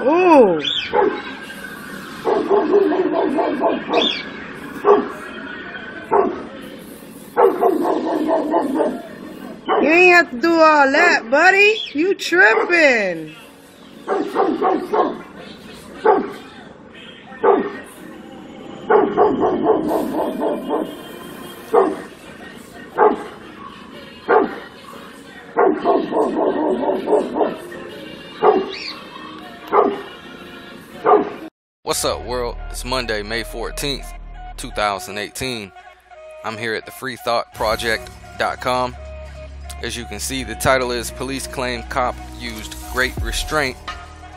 Oh. You ain't have to do all that, buddy. You tripping. What's up, world? It's Monday, May 14th, 2018. I'm here at the freethoughtproject.com. As you can see, the title is Police Claim Cop Used Great Restraint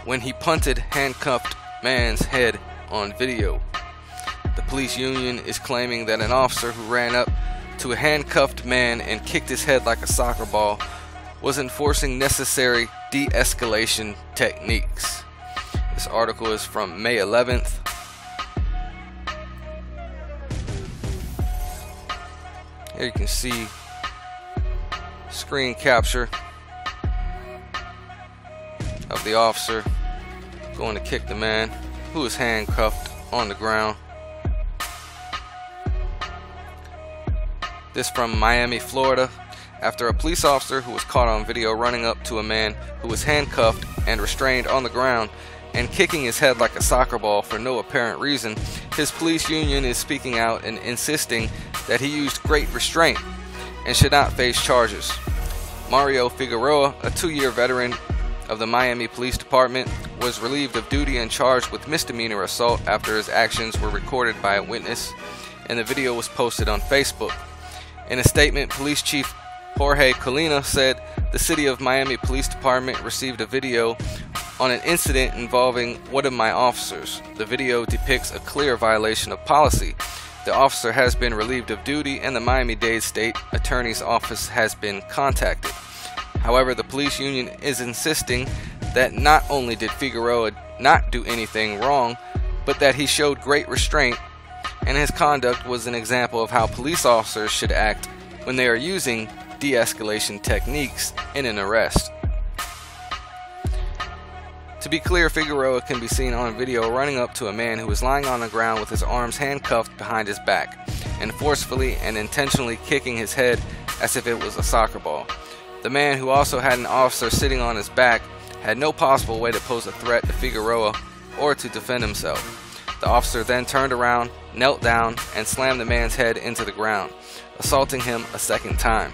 When He Punted Handcuffed Man's Head on Video. The police union is claiming that an officer who ran up to a handcuffed man and kicked his head like a soccer ball was enforcing necessary de-escalation techniques. This article is from May 11th. Here you can see screen capture of the officer going to kick the man who is handcuffed on the ground. This from Miami, Florida. After a police officer who was caught on video running up to a man who was handcuffed and restrained on the ground and kicking his head like a soccer ball for no apparent reason, his police union is speaking out and insisting that he used great restraint and should not face charges. Mario Figueroa, a 2-year veteran of the Miami Police Department, was relieved of duty and charged with misdemeanor assault after his actions were recorded by a witness and the video was posted on Facebook. In a statement, Police Chief Jorge Colina said the City of Miami Police Department received a video on an incident involving one of my officers. The video depicts a clear violation of policy. The officer has been relieved of duty and the Miami-Dade State Attorney's Office has been contacted. However, the police union is insisting that not only did Figueroa not do anything wrong, but that he showed great restraint and his conduct was an example of how police officers should act when they are using de-escalation techniques in an arrest. To be clear, Figueroa can be seen on video running up to a man who is lying on the ground with his arms handcuffed behind his back and forcefully and intentionally kicking his head as if it was a soccer ball. The man, who also had an officer sitting on his back, had no possible way to pose a threat to Figueroa or to defend himself. The officer then turned around, knelt down, and slammed the man's head into the ground, assaulting him a second time.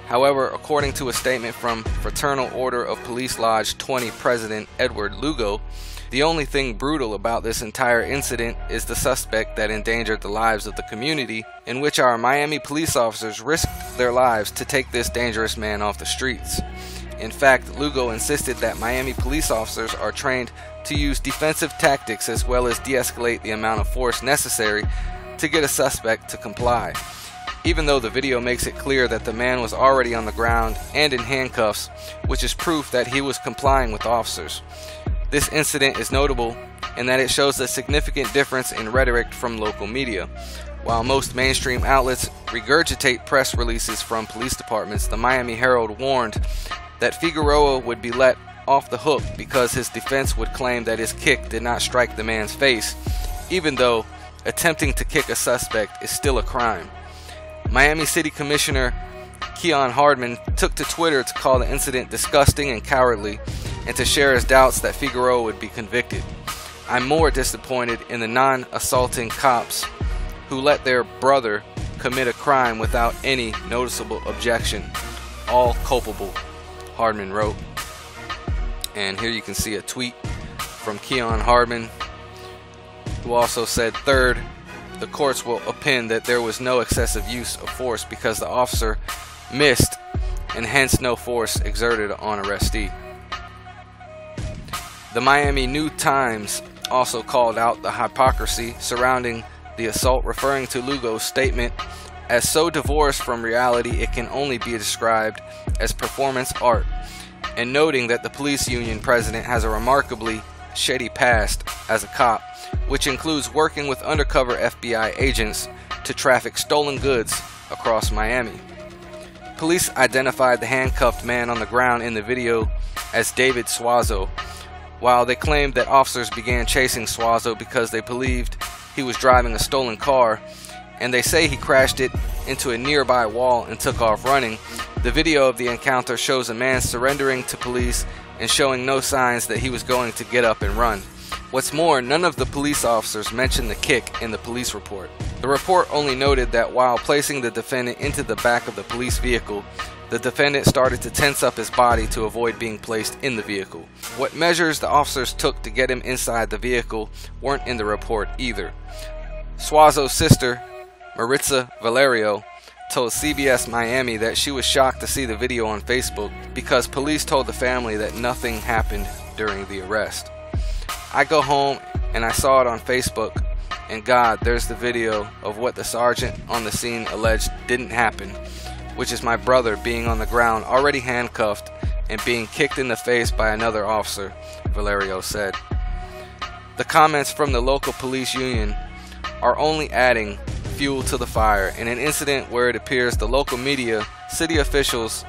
However, according to a statement from Fraternal Order of Police Lodge 20 President Edward Lugo, the only thing brutal about this entire incident is the suspect that endangered the lives of the community, in which our Miami police officers risked their lives to take this dangerous man off the streets. In fact, Lugo insisted that Miami police officers are trained to use defensive tactics as well as de-escalate the amount of force necessary to get a suspect to comply. Even though the video makes it clear that the man was already on the ground and in handcuffs, which is proof that he was complying with officers. This incident is notable in that it shows a significant difference in rhetoric from local media. While most mainstream outlets regurgitate press releases from police departments, the Miami Herald warned that Figueroa would be let off the hook because his defense would claim that his kick did not strike the man's face, even though attempting to kick a suspect is still a crime. Miami City Commissioner Keon Hardman took to Twitter to call the incident disgusting and cowardly and to share his doubts that Figueroa would be convicted. I'm more disappointed in the non-assaulting cops who let their brother commit a crime without any noticeable objection. All culpable, Hardman wrote. And here you can see a tweet from Keon Hardman, who also said, third, the courts will opine that there was no excessive use of force because the officer missed and hence no force exerted on arrestee. The Miami New Times also called out the hypocrisy surrounding the assault, referring to Lugo's statement as so divorced from reality it can only be described as performance art. and noting that the police union president has a remarkably shady past as a cop, which includes working with undercover FBI agents to traffic stolen goods across Miami. Police identified the handcuffed man on the ground in the video as David Suazo, while they claimed that officers began chasing Suazo because they believed he was driving a stolen car, and they say he crashed it into a nearby wall and took off running. The video of the encounter shows a man surrendering to police and showing no signs that he was going to get up and run. What's more, none of the police officers mentioned the kick in the police report. The report only noted that while placing the defendant into the back of the police vehicle, the defendant started to tense up his body to avoid being placed in the vehicle. What measures the officers took to get him inside the vehicle weren't in the report either. Suazo's sister, Maritza Valerio, told CBS Miami that she was shocked to see the video on Facebook because police told the family that nothing happened during the arrest. I go home and I saw it on Facebook, and God, there's the video of what the sergeant on the scene alleged didn't happen, which is my brother being on the ground already handcuffed and being kicked in the face by another officer, Valerio said. The comments from the local police union are only adding fuel to the fire in an incident where it appears the local media, city officials,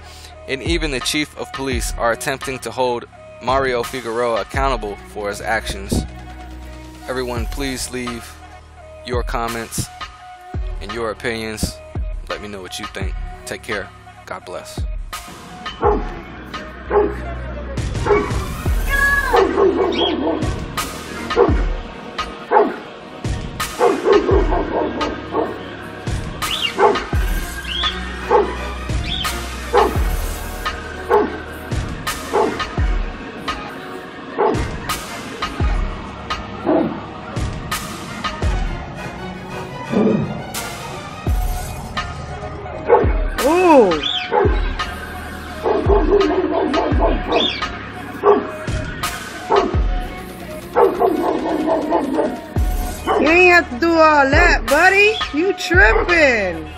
and even the chief of police are attempting to hold Mario Figueroa accountable for his actions. Everyone, please leave your comments and your opinions. Let me know what you think. Take care. God bless. Ooh. You ain't have to do all that, buddy. You tripping.